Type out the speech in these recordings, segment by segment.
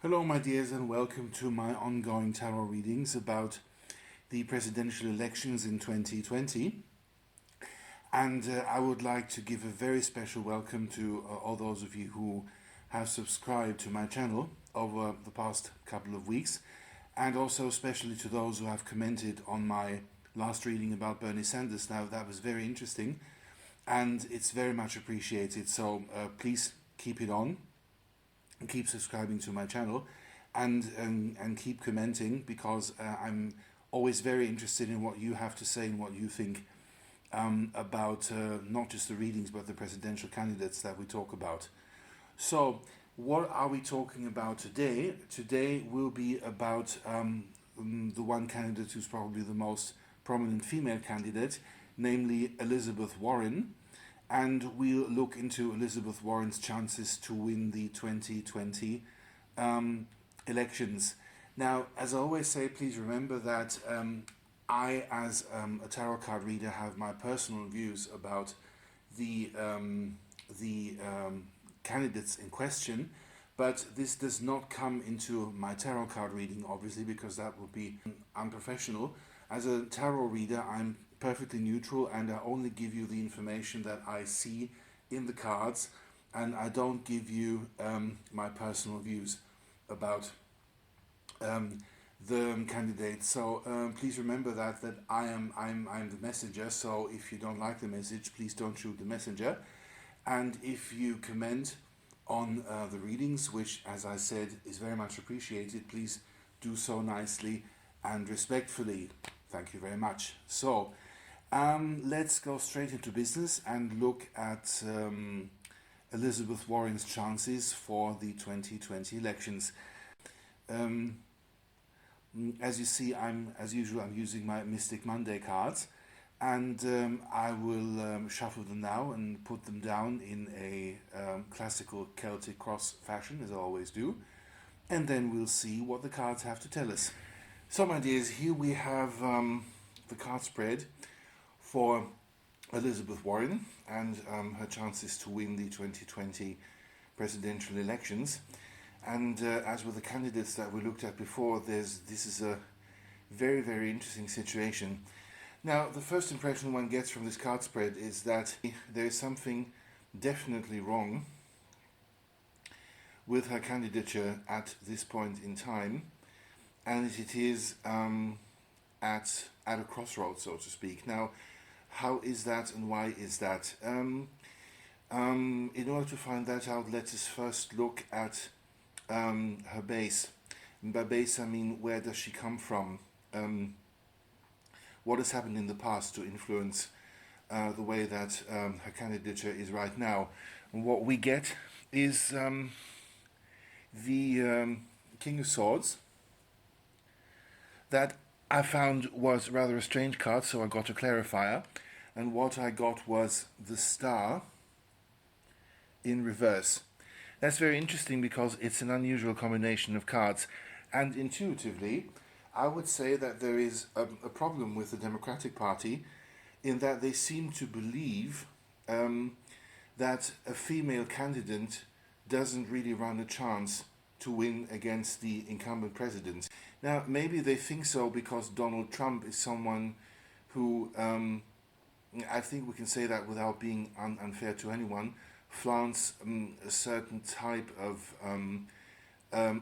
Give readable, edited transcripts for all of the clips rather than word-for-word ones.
Hello, my dears, and welcome to my ongoing tarot readings about the presidential elections in 2020. And I would like to give a very special welcome to all those of you who have subscribed to my channel over the past couple of weeks, and also especially to those who have commented on my last reading about Bernie Sanders. Now, that was very interesting, and it's very much appreciated. So please keep it on. Keep subscribing to my channel and keep commenting, because I'm always very interested in what you have to say and what you think about not just the readings but the presidential candidates that we talk about. So what are we talking about today? Today will be about the one candidate who's probably the most prominent female candidate, namely Elizabeth Warren. And we'll look into Elizabeth Warren's chances to win the 2020 elections. Now, as I always say, please remember that I, as a tarot card reader, have my personal views about the candidates in question, but this does not come into my tarot card reading, obviously, because that would be unprofessional. As a tarot reader, I'm perfectly neutral, and I only give you the information that I see in the cards, and I don't give you my personal views about the candidates. So please remember that I'm the messenger. So if you don't like the message, please don't shoot the messenger. And if you comment on the readings, which, as I said, is very much appreciated, please do so nicely and respectfully. Thank you very much. So let's go straight into business and look at Elizabeth Warren's chances for the 2020 elections. As you see, as usual, I'm using my Mystic Monday cards, and I will shuffle them now and put them down in a classical Celtic cross fashion, as I always do, and then we'll see what the cards have to tell us. So, my dears, here we have the card spread for Elizabeth Warren and her chances to win the 2020 presidential elections. And as with the candidates that we looked at before, this is a very, very interesting situation. Now, the first impression one gets from this card spread is that there is something definitely wrong with her candidature at this point in time, and it is at a crossroads, so to speak. Now, how is that and why is that? In order to find that out, let us first look at her base. And by base, I mean, where does she come from? What has happened in the past to influence the way that her candidature is right now? And what we get is the King of Swords. That I found was rather a strange card, so I got a clarifier. And what I got was the Star in reverse. That's very interesting because it's an unusual combination of cards. And intuitively, I would say that there is a problem with the Democratic Party in that they seem to believe that a female candidate doesn't really run a chance to win against the incumbent president. Now, maybe they think so because Donald Trump is someone who, I think we can say that without being unfair to anyone, flaunts a certain type of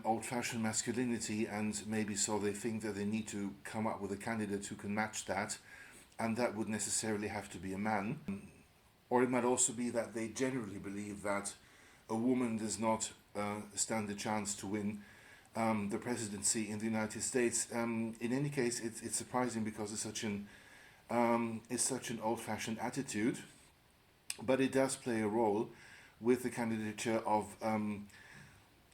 old-fashioned masculinity, and maybe so they think that they need to come up with a candidate who can match that, and that would necessarily have to be a man. Or it might also be that they generally believe that a woman does not stand a chance to win the presidency in the United States. In any case, it's surprising because it's such an old-fashioned attitude, but it does play a role with the candidature of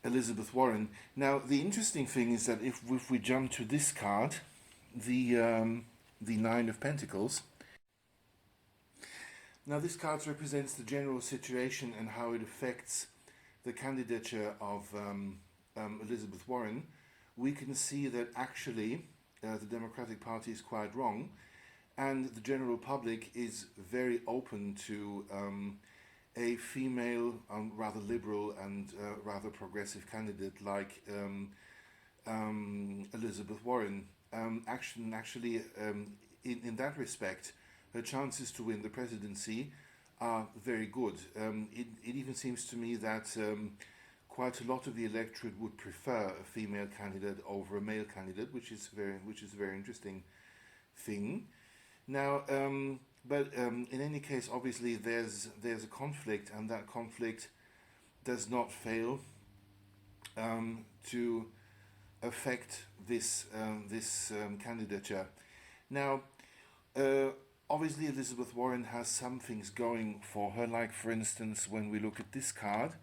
Elizabeth Warren. Now, the interesting thing is that if we jump to this card, the Nine of Pentacles. Now, this card represents the general situation and how it affects the candidature of Elizabeth Warren. We can see that actually the Democratic Party is quite wrong, and the general public is very open to a female, rather liberal and rather progressive candidate like Elizabeth Warren. In that respect, her chances to win the presidency are very good. It even seems to me that quite a lot of the electorate would prefer a female candidate over a male candidate, which is a very interesting thing. Now, in any case, obviously there's a conflict, and that conflict does not fail to affect this candidature. Now, obviously Elizabeth Warren has some things going for her, like for instance, when we look at this card,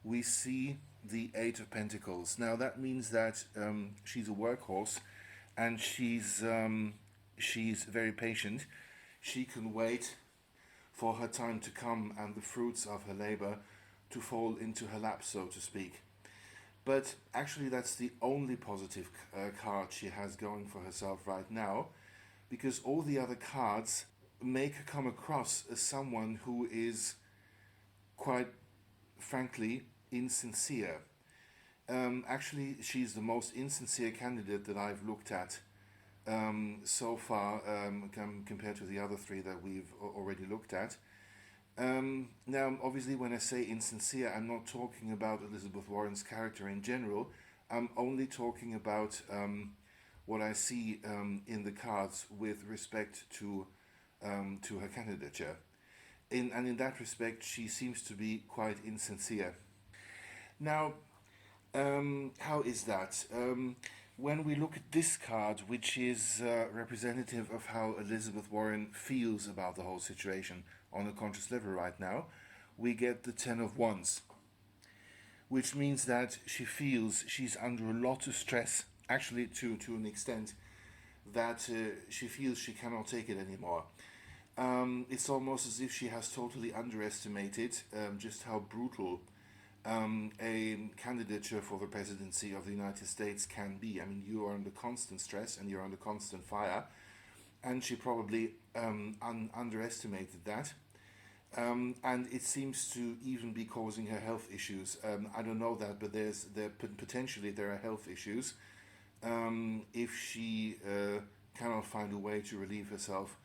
we see the Eight of Pentacles. Now that means that she's a workhorse, and she's very patient. She can wait for her time to come and the fruits of her labor to fall into her lap, so to speak. But actually that's the only positive card she has going for herself right now, because all the other cards make her come across as someone who is, quite frankly, insincere. Actually, she's the most insincere candidate that I've looked at so far, compared to the other three that we've already looked at. Now, obviously, when I say insincere, I'm not talking about Elizabeth Warren's character in general. I'm only talking about what I see in the cards with respect to her candidature. In that respect, she seems to be quite insincere. Now, how is that? When we look at this card, which is representative of how Elizabeth Warren feels about the whole situation on a conscious level right now, we get the Ten of Wands, which means that she feels she's under a lot of stress, actually to an extent that she feels she cannot take it anymore. It's almost as if she has totally underestimated just how brutal a candidature for the presidency of the United States can be. I mean, you are under constant stress and you're under constant fire, and she probably underestimated that. And it seems to even be causing her health issues. I don't know that, but potentially there are health issues if she cannot find a way to relieve herself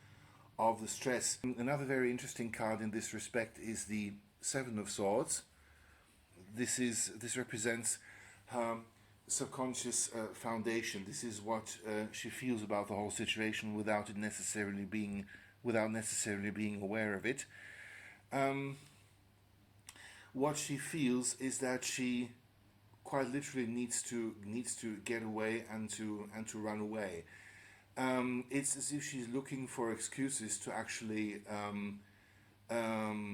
of the stress. Another very interesting card in this respect is the Seven of Swords. This represents her subconscious foundation. This is what she feels about the whole situation without necessarily being aware of it. What she feels is that she quite literally needs to get away and to run away. It's as if she's looking for excuses to actually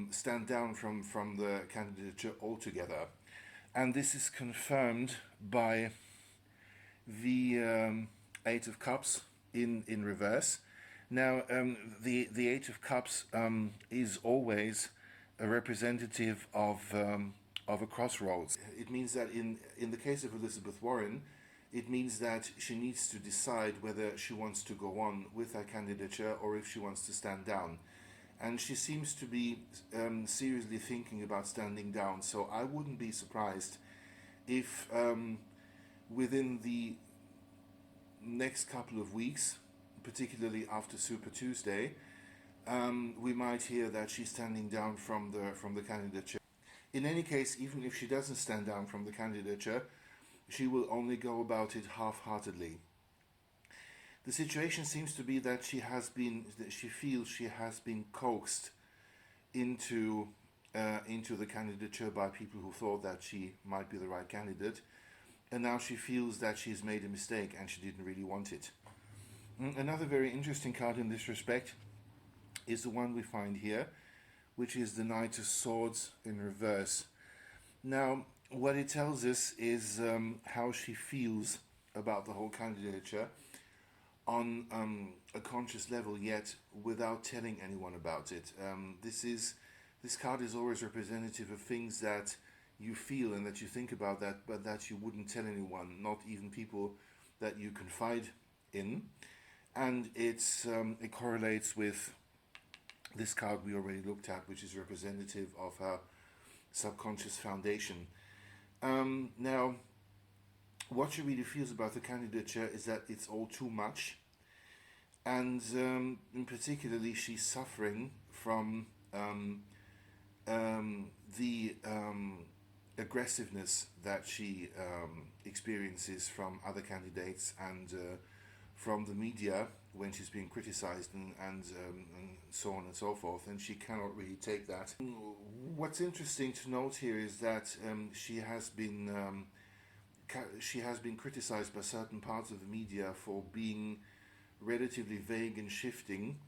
stand down from the candidature altogether. And this is confirmed by the Eight of Cups in reverse. Now, the Eight of Cups is always a representative of a crossroads. It means that in the case of Elizabeth Warren, it means that she needs to decide whether she wants to go on with her candidature or if she wants to stand down. And she seems to be seriously thinking about standing down. So I wouldn't be surprised if within the next couple of weeks, particularly after Super Tuesday, we might hear that she's standing down from the candidature. In any case, even if she doesn't stand down from the candidature, she will only go about it half-heartedly. The situation seems to be that she feels she has been coaxed into the candidature by people who thought that she might be the right candidate, and now she feels that she's made a mistake and she didn't really want it. Another very interesting card in this respect is the one we find here, which is the Knight of Swords in reverse. Now, what it tells us is how she feels about the whole candidature on a conscious level, yet without telling anyone about it. This card is always representative of things that you feel and that you think about, but that you wouldn't tell anyone, not even people that you confide in. And it correlates with This card we already looked at, which is representative of her subconscious foundation. Now, what she really feels about the candidature is that it's all too much, and in particularly she's suffering from the aggressiveness that she experiences from other candidates and from the media when she's being criticized and so on and so forth, and she cannot really take that. What's interesting to note here is that she has been criticized by certain parts of the media for being relatively vague and shifting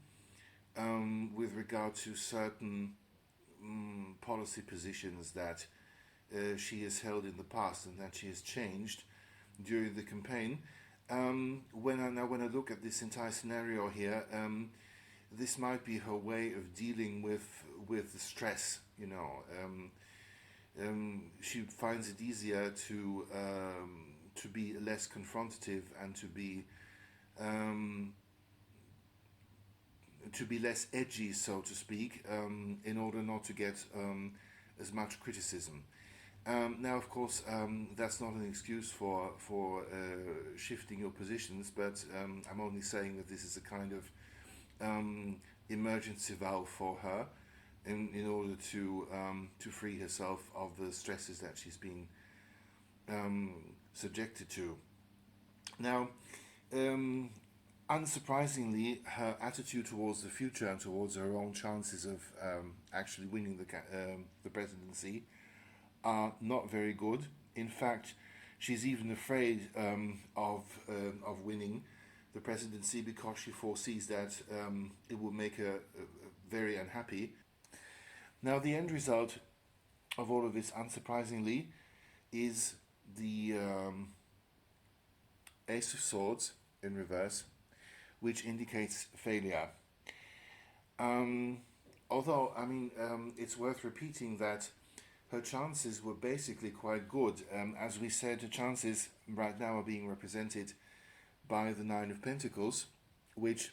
with regard to certain policy positions that she has held in the past and that she has changed during the campaign. When I look at this entire scenario here, this might be her way of dealing with the stress. She finds it easier to be less confrontative and to be less edgy, so to speak, in order not to get as much criticism. Now, of course, that's not an excuse for shifting your positions, but I'm only saying that this is a kind of emergency valve for her in order to free herself of the stresses that she's been subjected to. Now, unsurprisingly, her attitude towards the future and towards her own chances of actually winning the presidency are not very good. In fact, she's even afraid of winning the presidency because she foresees that it will make her very unhappy. Now, the end result of all of this, unsurprisingly, is the Ace of Swords in reverse, which indicates failure. Although, it's worth repeating that her chances were basically quite good. As we said, her chances right now are being represented by the Nine of Pentacles, which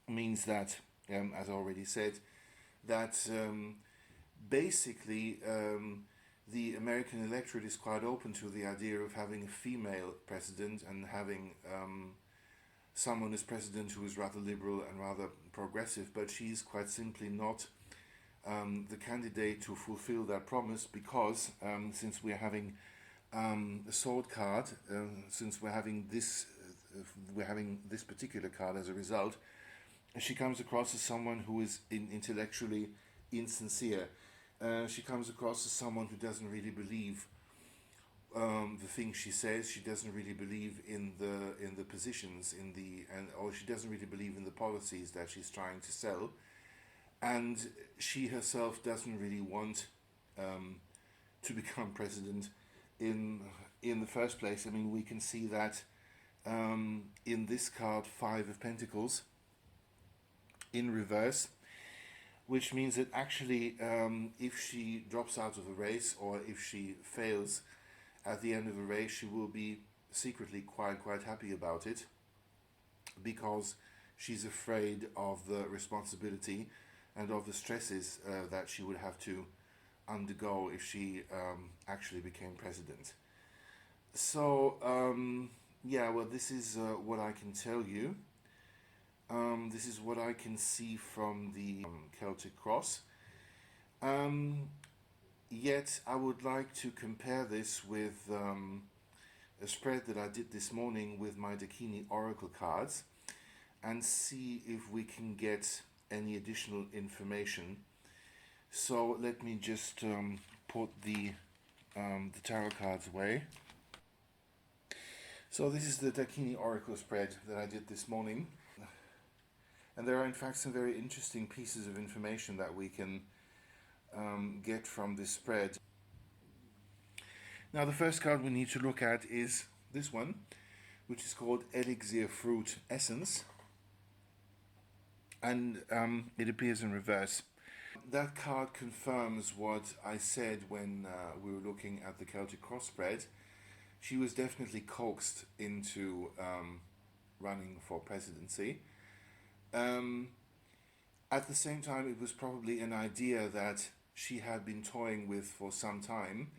means that, as I already said, that basically the American electorate is quite open to the idea of having a female president and having someone as president who is rather liberal and rather progressive, but she's quite simply not the candidate to fulfill that promise because since we're having a sword card, since we're having this particular card as a result, she comes across as someone who is intellectually insincere. She comes across as someone who doesn't really believe the things she says. She doesn't really believe in the positions or she doesn't really believe in the policies that she's trying to sell, and she herself doesn't really want to become president in the first place. I mean, we can see that in this card, Five of Pentacles in reverse, which means that actually if she drops out of the race or if she fails at the end of the race, she will be secretly quite happy about it because she's afraid of the responsibility and of the stresses that she would have to undergo if she actually became president. So, this is what I can tell you. This is what I can see from the Celtic Cross. Yet I would like to compare this with a spread that I did this morning with my Dakini Oracle cards and see if we can get any additional information. So let me just put the tarot cards away. So this is the Dakini Oracle spread that I did this morning. And there are in fact some very interesting pieces of information that we can get from this spread. Now the first card we need to look at is this one, which is called Elixir Fruit Essence. And it appears in reverse. That card confirms what I said when we were looking at the Celtic Cross spread. She was definitely coaxed into running for presidency. At the same time, it was probably an idea that she had been toying with for some time,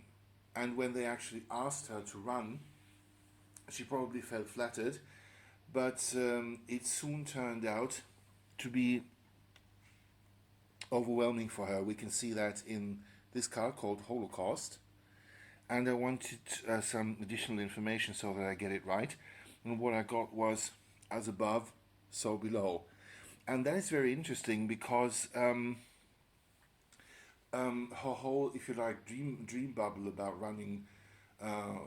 and when they actually asked her to run, she probably felt flattered, but it soon turned out to be overwhelming for her. We can see that in this card called Holocaust. And I wanted some additional information so that I get it right. And what I got was as above, so below. And that is very interesting because her whole, if you like, dream bubble about running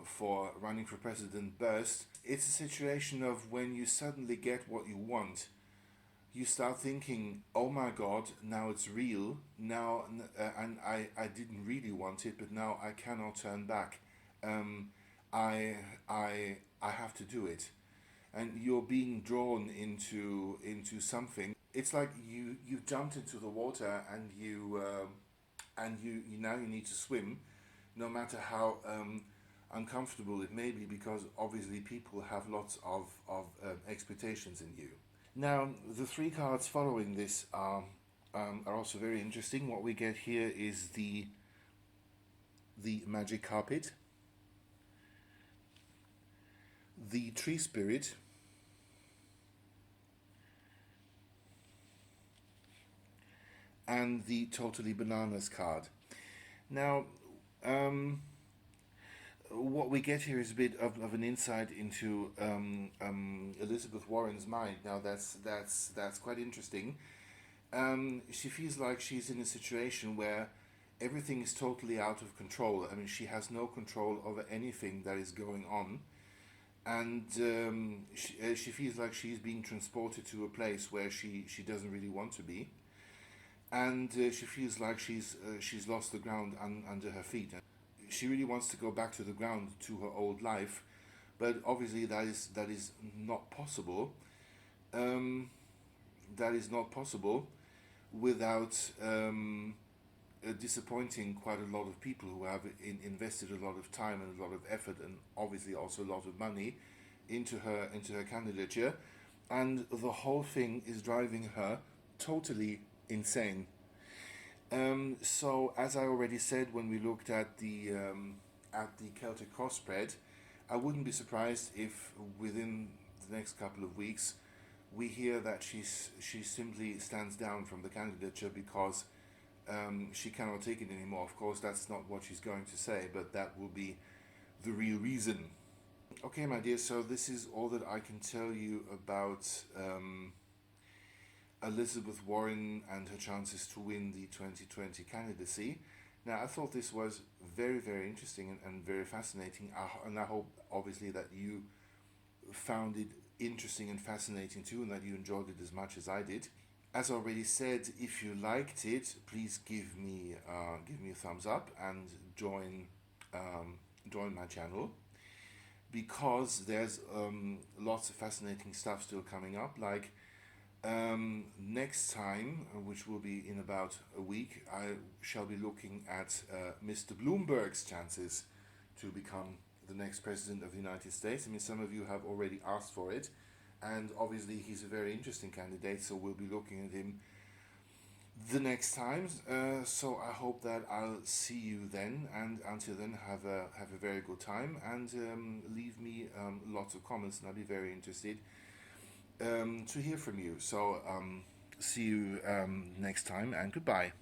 for president burst. It's a situation of when you suddenly get what you want, you start thinking, oh my god, now it's real, now, and I didn't really want it, but now I cannot turn back. um, I have to do it, and you're being drawn into something. It's like you've jumped into the water, and you now you need to swim, no matter how uncomfortable it may be, because obviously people have lots of expectations in you. Now, the three cards following this are also very interesting. What we get here is the magic carpet, the tree spirit, and the totally bananas card. Now, what we get here is a bit of an insight into Elizabeth Warren's mind. Now, that's quite interesting. She feels like she's in a situation where everything is totally out of control. I mean, she has no control over anything that is going on, and she feels like she's being transported to a place where she doesn't really want to be, and she feels like she's lost the ground under her feet. She really wants to go back to the ground, to her old life, but obviously that is not possible. Um, that is not possible without disappointing quite a lot of people who have invested a lot of time and a lot of effort, and obviously also a lot of money into her candidature, and the whole thing is driving her totally insane. So, as I already said when we looked at the Celtic cross spread, I wouldn't be surprised if within the next couple of weeks we hear that she simply stands down from the candidature because she cannot take it anymore. Of course, that's not what she's going to say, but that will be the real reason. Okay, my dear, so this is all that I can tell you about Elizabeth Warren and her chances to win the 2020 candidacy. Now, I thought this was very, very interesting and very fascinating, and I hope, obviously, that you found it interesting and fascinating too, and that you enjoyed it as much as I did. As already said, if you liked it, please give me a thumbs up and join my channel, because there's lots of fascinating stuff still coming up. Like next time, which will be in about a week, I shall be looking at Mr. Bloomberg's chances to become the next president of the United States. I mean, some of you have already asked for it, and obviously he's a very interesting candidate, so we'll be looking at him the next time. So I hope that I'll see you then, and until then, have a very good time, and leave me lots of comments, and I'll be very interested to hear from you. So see you next time, and goodbye.